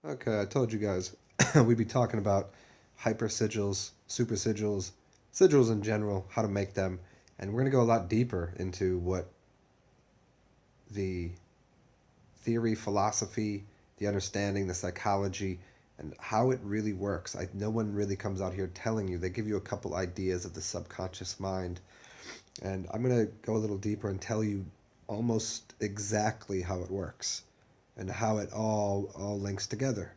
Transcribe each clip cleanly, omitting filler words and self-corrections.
Okay, I told you guys we'd be talking about hyper sigils, super sigils, sigils in general, how to make them, and we're going to go a lot deeper into what the theory, philosophy, the understanding, the psychology, and how it really works. No one really comes out here telling you. They give you a couple ideas of the subconscious mind, and I'm going to go a little deeper and tell you almost exactly how it works and how it all links together.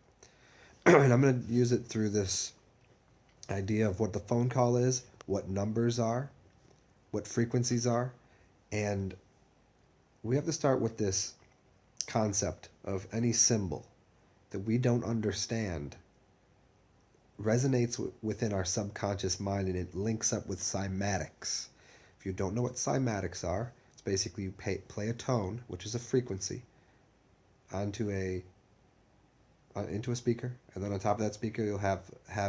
And I'm going to use it through this idea of what the phone call is, what numbers are, what frequencies are, and we have to start with this concept of any symbol that we don't understand resonates within our subconscious mind, and it links up with cymatics. If you don't know what cymatics are, it's basically you play a tone, which is a frequency, onto a into a speaker, and then on top of that speaker you'll have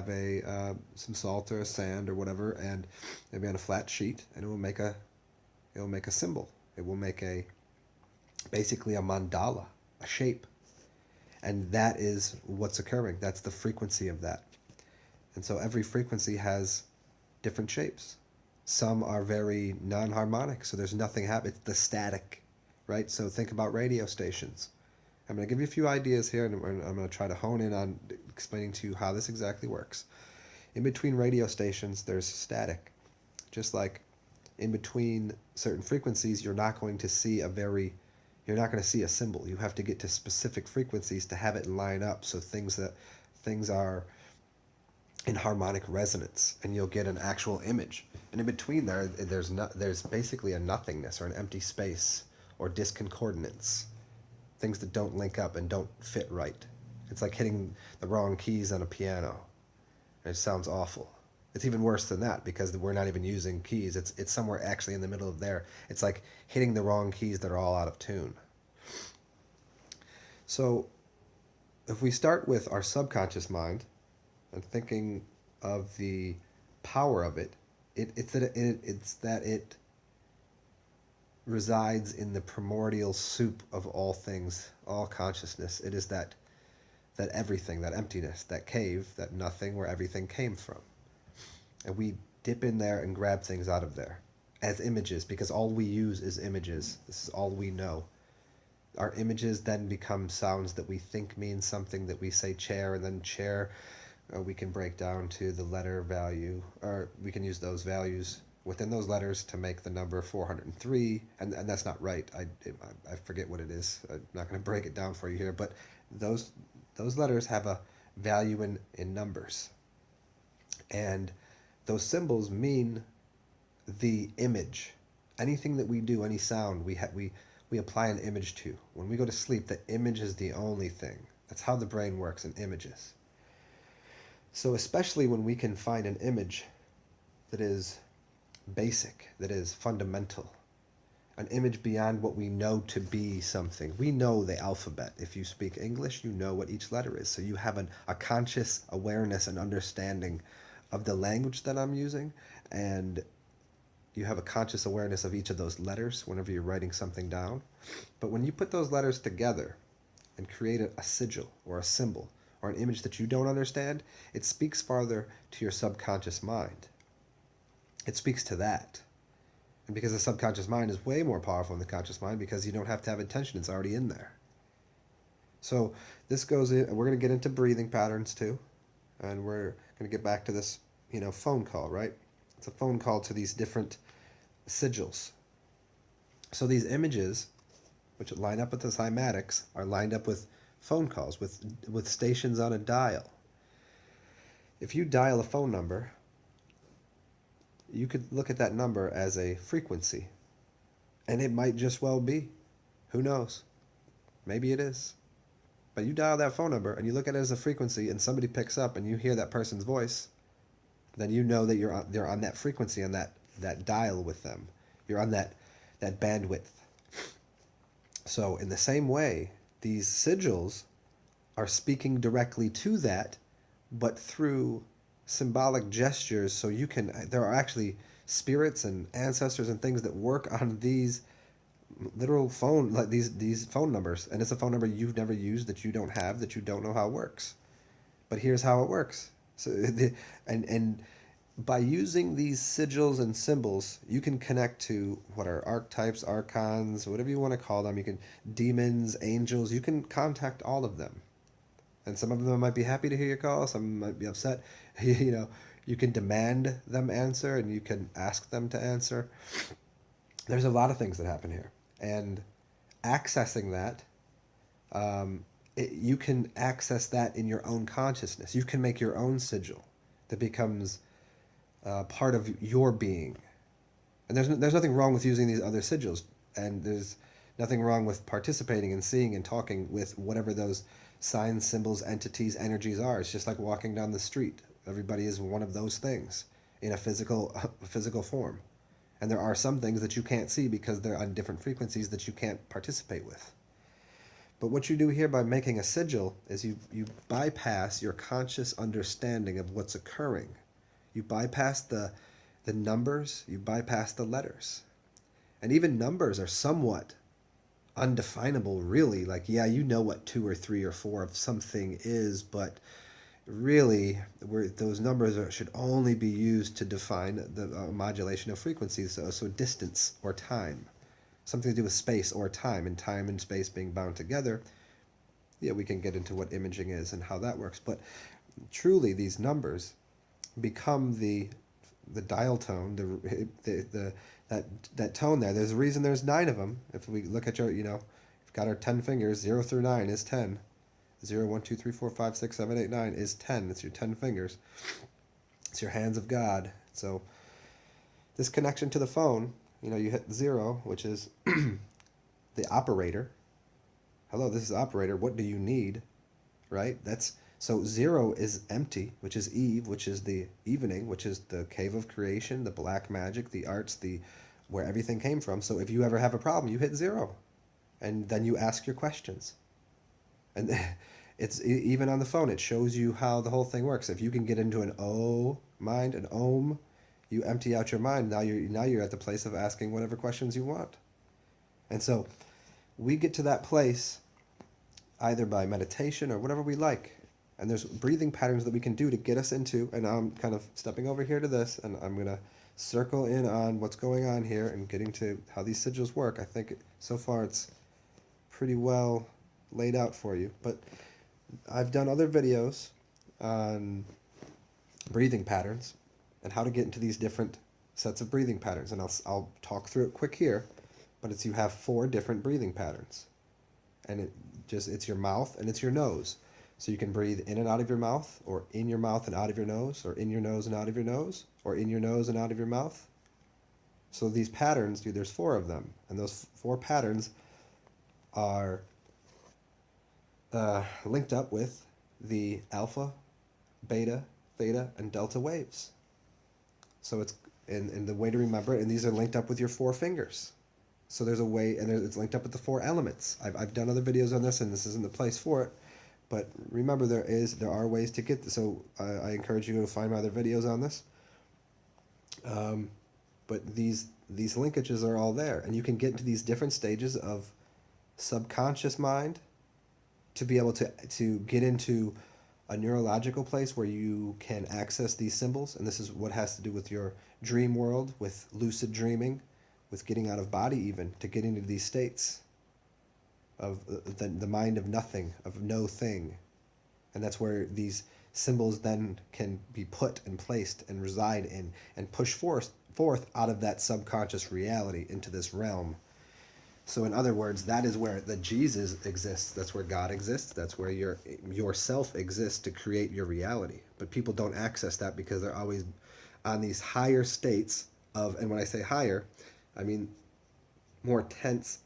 a some salt or a sand or whatever, and maybe on a flat sheet, and it will make a symbol. It will make a basically a mandala, a shape, and that is what's occurring. That's the frequency of that, and so every frequency has different shapes. Some are very non-harmonic, so there's nothing happening. It's the static, right? So think about radio stations. I'm going to give you a few ideas here, and I'm going to try to hone in on explaining to you how this exactly works. In between radio stations, there's static. Just like in between certain frequencies, you're not going to see a symbol. You have to get to specific frequencies to have it line up, so things are in harmonic resonance, and you'll get an actual image. And in between there's basically a nothingness or an empty space or disconcordance, things that don't link up and don't fit right. It's like hitting the wrong keys on a piano. It sounds awful. It's even worse than that because we're not even using keys. It's somewhere actually in the middle of there. It's like hitting the wrong keys that are all out of tune. So if we start with our subconscious mind and thinking of the power of it, it's that it resides in the primordial soup of all things, all consciousness. It is that everything, that emptiness, that cave, that nothing where everything came from. And we dip in there and grab things out of there as images, because all we use is images. This is all we know. Our images then become sounds that we think mean something, that we say chair, and then chair we can break down to the letter value, or we can use those values within those letters to make the number 403, and that's not right. I forget what it is. I'm not going to break it down for you here, but those letters have a value in numbers, and those symbols mean the image. Anything that we do, any sound, we apply an image to. When we go to sleep, the image is the only thing. That's how the brain works in images. So especially when we can find an image that is basic, that is fundamental, an image beyond what we know to be something. We know the alphabet. If you speak English, you know what each letter is. So you have a conscious awareness and understanding of the language that I'm using, and you have a conscious awareness of each of those letters whenever you're writing something down. But when you put those letters together and create a sigil or a symbol or an image that you don't understand, it speaks farther to your subconscious mind. It speaks to that. And because the subconscious mind is way more powerful than the conscious mind, because you don't have to have intention, it's already in there. So this goes in, we're going to get into breathing patterns too. And we're going to get back to this, phone call, right? It's a phone call to these different sigils. So these images, which line up with the cymatics, are lined up with phone calls, with stations on a dial. If you dial a phone number, you could look at that number as a frequency. And it might just well be. Who knows? Maybe it is. But you dial that phone number and you look at it as a frequency, and somebody picks up and you hear that person's voice, then you know that they're on that frequency, on that dial with them. You're on that bandwidth. So in the same way, these sigils are speaking directly to that, but through symbolic gestures. There are actually spirits and ancestors and things that work on these literal phone, like these phone numbers, and it's a phone number you've never used, that you don't have, that you don't know how it works. But here's how it works. So and by using these sigils and symbols, you can connect to what are archetypes, archons, whatever you want to call them. You can demons, angels. You can contact all of them, and some of them might be happy to hear your call. Some might be upset. You know, you can demand them answer, and you can ask them to answer. There's a lot of things that happen here, and accessing that, you can access that in your own consciousness. You can make your own sigil that becomes part of your being. And there's nothing wrong with using these other sigils, and there's nothing wrong with participating and seeing and talking with whatever those signs, symbols, entities, energies are. It's just like walking down the street. Everybody is one of those things in a physical form. And there are some things that you can't see because they're on different frequencies that you can't participate with. But what you do here by making a sigil is you bypass your conscious understanding of what's occurring. You bypass the numbers, you bypass the letters. And even numbers are somewhat undefinable, really. Like, yeah, you know what 2 or 3 or 4 of something is, but really, those numbers should only be used to define the modulation of frequencies, so distance or time. Something to do with space or time, and time and space being bound together. Yeah, we can get into what imaging is and how that works, but truly these numbers become the dial tone, that tone there. There's a reason there's 9 of them. If we look at your, we've got our 10 fingers, 0 through 9 is 10. 0, 1, 2, 3, 4, 5, 6, 7, 8, 9 is 10. It's your 10 fingers. It's your hands of God. So this connection to the phone, you hit 0, which is the operator. Hello, this is the operator. What do you need? Right? So 0 is empty, which is Eve, which is the evening, which is the cave of creation, the black magic, the arts, where everything came from. So if you ever have a problem, you hit 0, and then you ask your questions. And it's even on the phone, it shows you how the whole thing works. If you can get into an O mind, an Om, you empty out your mind. Now you're at the place of asking whatever questions you want. And so we get to that place either by meditation or whatever we like. And there's breathing patterns that we can do to get us into, and I'm kind of stepping over here to this, and I'm going to circle in on what's going on here and getting to how these sigils work. I think so far it's pretty well laid out for you, but I've done other videos on breathing patterns and how to get into these different sets of breathing patterns, and I'll talk through it quick here. But you have 4 different breathing patterns, and it's your mouth and it's your nose. So you can breathe in and out of your mouth, or in your mouth and out of your nose, or in your nose and out of your nose, or in your nose and out of your mouth. So these patterns, there's 4 of them, and those 4 patterns are linked up with the alpha, beta, theta, and delta waves. So it's in the way to remember it, and these are linked up with your 4 fingers. So there's a way, and it's linked up with the 4 elements. I've done other videos on this, and this isn't the place for it. But remember, there are ways to get this. So I encourage you to find my other videos on this. But these linkages are all there, and you can get into these different stages of subconscious mind to be able to get into a neurological place where you can access these symbols. And this is what has to do with your dream world, with lucid dreaming, with getting out of body, even to get into these states of the mind of nothing, of no thing. And that's where these symbols then can be put and placed and reside in, and push forth out of that subconscious reality into this realm. So in other words, that is where the Jesus exists. That's where God exists. That's where yourself exists to create your reality. But people don't access that because they're always on these higher states of, and when I say higher, I mean more tense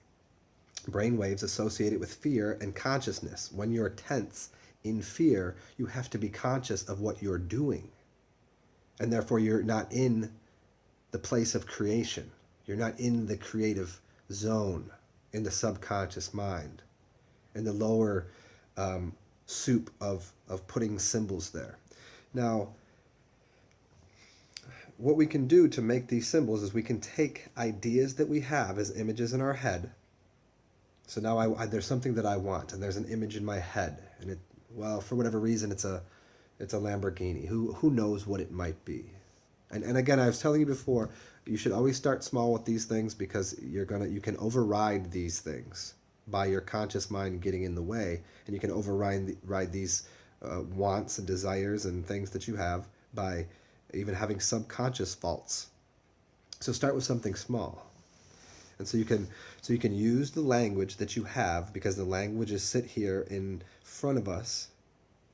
brainwaves associated with fear and consciousness. When you're tense in fear, you have to be conscious of what you're doing. And therefore you're not in the place of creation. You're not in the creative zone, in the subconscious mind, in the lower soup of putting symbols there. Now, what we can do to make these symbols is we can take ideas that we have as images in our head, So now there's something that I want, and there's an image in my head, and well, for whatever reason, it's a Lamborghini. Who knows what it might be? And again, I was telling you before, you should always start small with these things because you can override these things by your conscious mind getting in the way, and you can ride these wants and desires and things that you have by even having subconscious faults. So start with something small. And so you can use the language that you have, because the languages sit here in front of us,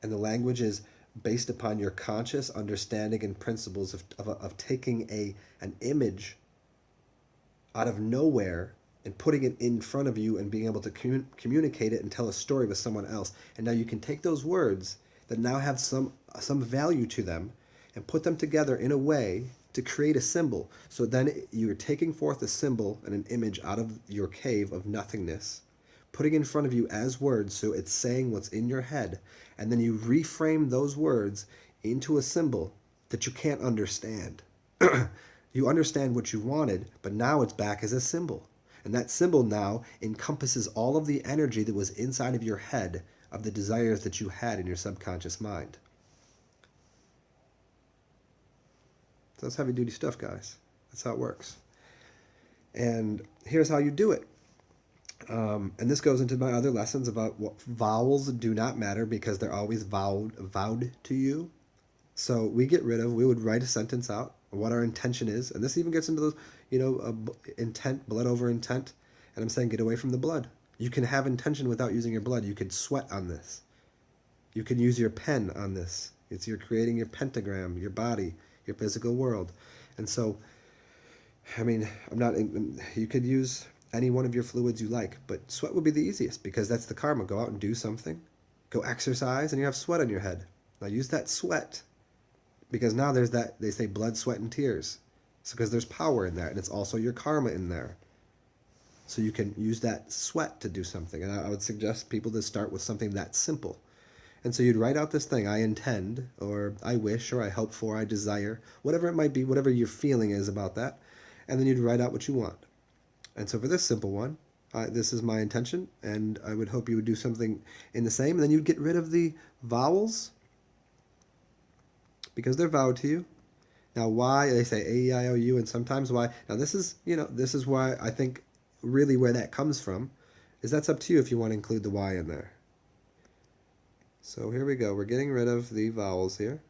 and the language is based upon your conscious understanding and principles of taking an image out of nowhere and putting it in front of you and being able to communicate it and tell a story with someone else. And now you can take those words that now have some value to them and put them together in a way to create a symbol. So then you're taking forth a symbol and an image out of your cave of nothingness, putting in front of you as words, so it's saying what's in your head, and then you reframe those words into a symbol that you can't understand. You understand what you wanted, but now it's back as a symbol. And that symbol now encompasses all of the energy that was inside of your head of the desires that you had in your subconscious mind. So that's heavy duty stuff, guys. That's how it works. And here's how you do it. And this goes into my other lessons about what vowels do not matter because they're always vowed to you. So we would write a sentence out, what our intention is. And this even gets into those, intent, blood over intent. And I'm saying get away from the blood. You can have intention without using your blood. You could sweat on this. You can use your pen on this. You're creating your pentagram, your body, your physical world. And so, you could use any one of your fluids you like, but sweat would be the easiest because that's the karma. Go out and do something, go exercise, and you have sweat on your head. Now use that sweat, because now there's that, they say blood, sweat, and tears. So because there's power in that, and it's also your karma in there. So you can use that sweat to do something. And I would suggest people to start with something that simple. And so you'd write out this thing, I intend, or I wish, or I hope for, I desire, whatever it might be, whatever your feeling is about that. And then you'd write out what you want. And so for this simple one, this is my intention, and I would hope you would do something in the same. And then you'd get rid of the vowels, because they're vowed to you. Now why, they say A-E-I-O-U, and sometimes why. Now this is why I think really where that comes from, is that's up to you if you want to include the Y in there. So here we go. We're getting rid of the vowels here.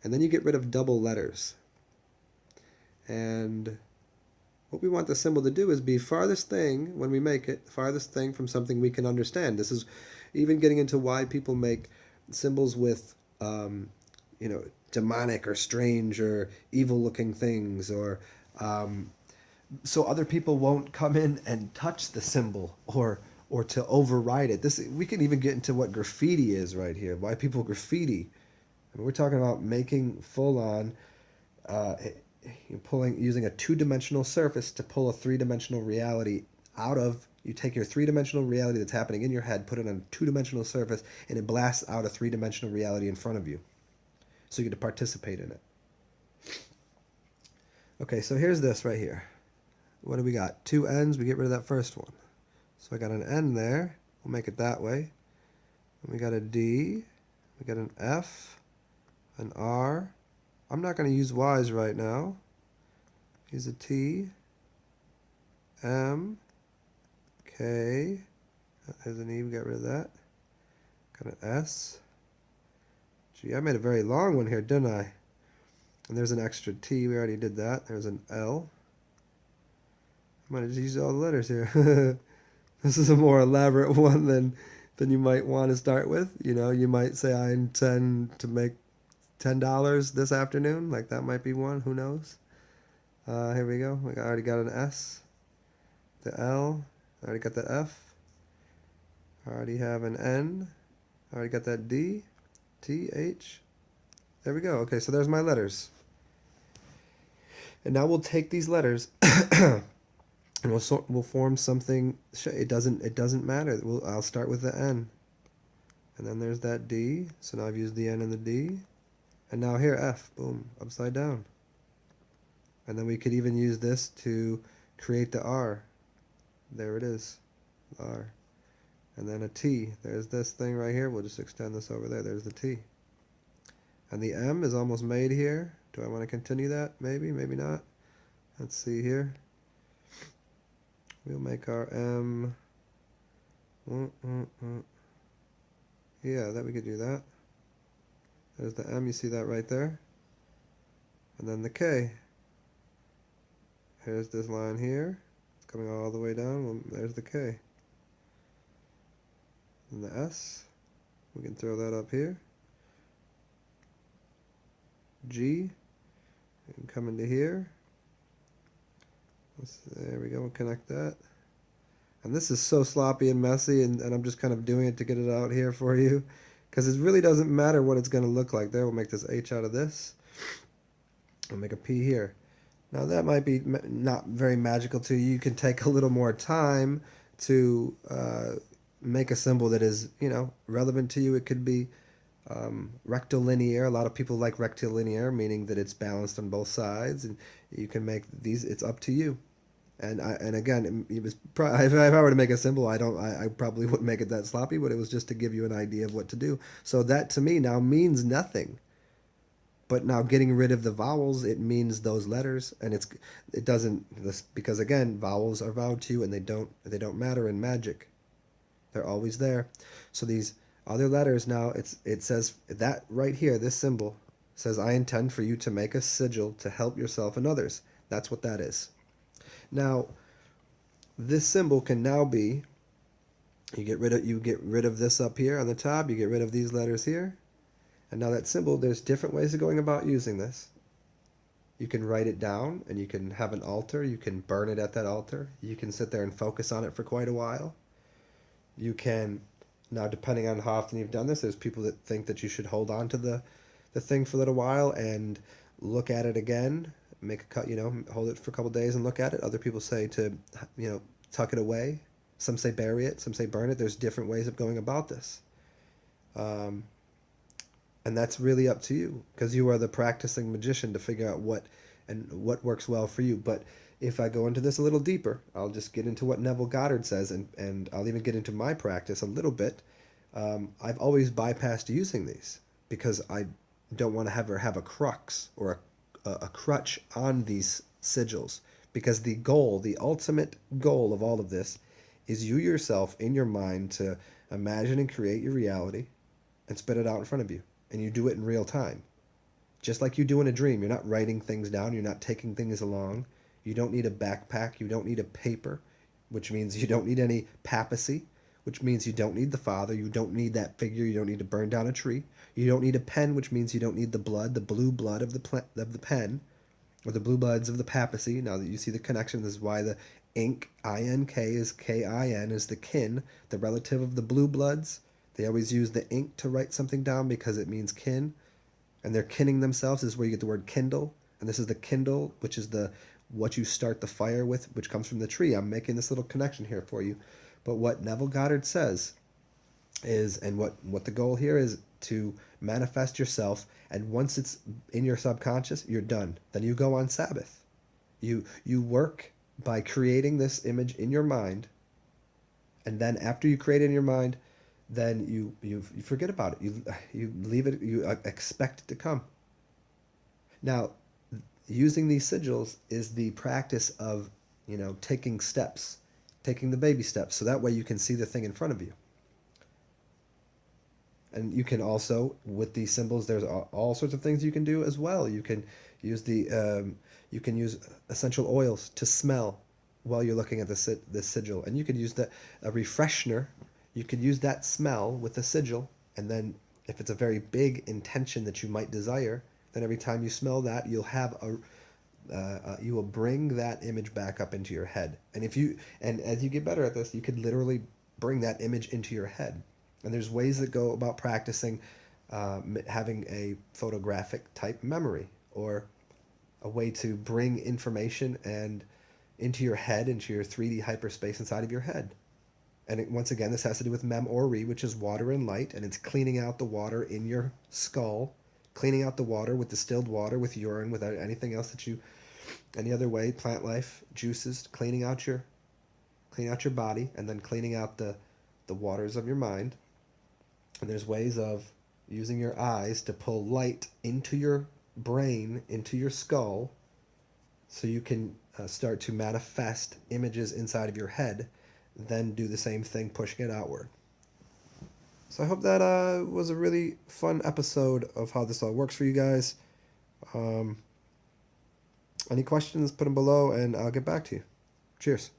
And then you get rid of double letters. And what we want the symbol to do is be farthest thing, when we make it, farthest thing from something we can understand. This is even getting into why people make symbols with, demonic or strange or evil-looking things, or so other people won't come in and touch the symbol or to override it. We can even get into what graffiti is right here. Why people graffiti. We're talking about making full-on, using a two-dimensional surface to pull a three-dimensional reality out of. You take your three-dimensional reality that's happening in your head, put it on a two-dimensional surface, and it blasts out a three-dimensional reality in front of you. So you get to participate in it. Okay, so here's this right here. What do we got? Two N's. We get rid of that first one. So I got an N there. We'll make it that way. And we got a D. We got an F. An R. I'm not going to use Y's right now. Use a T. M. K. There's an E. We got rid of that. Got an S. G. I made a very long one here, didn't I? And there's an extra T. We already did that. There's an L. I might have just used all the letters here. This is a more elaborate one than you might want to start with. You might say, I intend to make $10 this afternoon. Like that might be one. Who knows? Here we go. I already got an S. The L. I already got the F. I already have an N. I already got that D. T. H. There we go. Okay, so there's my letters. And now we'll take these letters and we'll form something. It doesn't matter. I'll start with the N, and then there's that D. So now I've used the N and the D, and now here F. Boom, upside down. And then we could even use this to create the R. There it is. R. And then a T. There's this thing right here. We'll just extend this over there. There's the T. And the M is almost made here. Do I want to continue that? Maybe, maybe not. Let's see here. We'll make our M. Yeah, that we could do that. There's the M. You see that right there? And then the K. Here's this line here. It's coming all the way down. Well, there's the K. And the S. We can throw that up here. G. And come into here. There we go. We'll connect that. And this is so sloppy and messy, and I'm just kind of doing it to get it out here for you, because it really doesn't matter what it's going to look like. There, we'll make this H out of this. We'll make a P here. Now that might be not very magical to you. You can take a little more time to make a symbol that is, relevant to you. It could be rectilinear. A lot of people like rectilinear, meaning that it's balanced on both sides, and you can make these. It's up to you. And again, it was if I were to make a symbol, I probably wouldn't make it that sloppy, but it was just to give you an idea of what to do. So that to me now means nothing. But now getting rid of the vowels, it means those letters, and it doesn't, because again, vowels are vowed to you, and they don't matter in magic. They're always there. So these other letters now, it says that right here, this symbol says, I intend for you to make a sigil to help yourself and others. That's what that is. Now, this symbol can now be, you get rid of this up here on the top, you get rid of these letters here, and now that symbol, there's different ways of going about using this. You can write it down, and you can have an altar, you can burn it at that altar, you can sit there and focus on it for quite a while. You can, now depending on how often you've done this, there's people that think that you should hold on to the thing for a little while and look at it again, make a cut, hold it for a couple days and look at it. Other people say to, tuck it away. Some say bury it. Some say burn it. There's different ways of going about this. And that's really up to you, because you are the practicing magician to figure out what works well for you. But if I go into this a little deeper, I'll just get into what Neville Goddard says, and I'll even get into my practice a little bit. I've always bypassed using these because I don't want to ever have a crux or a crutch on these sigils, because the ultimate goal of all of this is you yourself in your mind to imagine and create your reality and spit it out in front of you, and you do it in real time, just like you do in a dream. You're not writing things down, you're not taking things along, you don't need a backpack, you don't need a paper, which means you don't need any papacy, which means you don't need the father, you don't need that figure, you don't need to burn down a tree, you don't need a pen, which means you don't need the blue blood of the pen, or the blue bloods of the papacy. Now that you see the connection, this is why the ink, INK, is KIN, is the kin, the relative of the blue bloods. They always use the ink to write something down because it means kin, and they're kinning themselves. This is where you get the word kindle, and this is the kindle, which is what you start the fire with, which comes from the tree. I'm making this little connection here for you. But what Neville Goddard says is, and what the goal here is, to manifest yourself, and once it's in your subconscious, you're done. Then you go on Sabbath. You work by creating this image in your mind, and then after you create it in your mind, then you forget about it. You leave it. You expect it to come. Now, using these sigils is the practice of taking steps, taking the baby steps, so that way you can see the thing in front of you. And you can also, with these symbols, there's all sorts of things you can do as well. You can use use essential oils to smell while you're looking at this sigil, and you could use a refreshener. You could use that smell with the sigil, and then if it's a very big intention that you might desire, then every time you smell that, you'll have you will bring that image back up into your head. And as you get better at this, you could literally bring that image into your head. And there's ways that go about practicing having a photographic type memory, or a way to bring information into your head, into your 3D hyperspace inside of your head. And once again, this has to do with mem-ori, which is water and light, and it's cleaning out the water in your skull, cleaning out the water with distilled water, with urine, without anything else any other way, plant life, juices, cleaning out your clean out your body, and then cleaning out the waters of your mind. And there's ways of using your eyes to pull light into your brain, into your skull, so you can start to manifest images inside of your head, then do the same thing, pushing it outward. So I hope that was a really fun episode of how this all works for you guys. Any questions, put them below, and I'll get back to you. Cheers.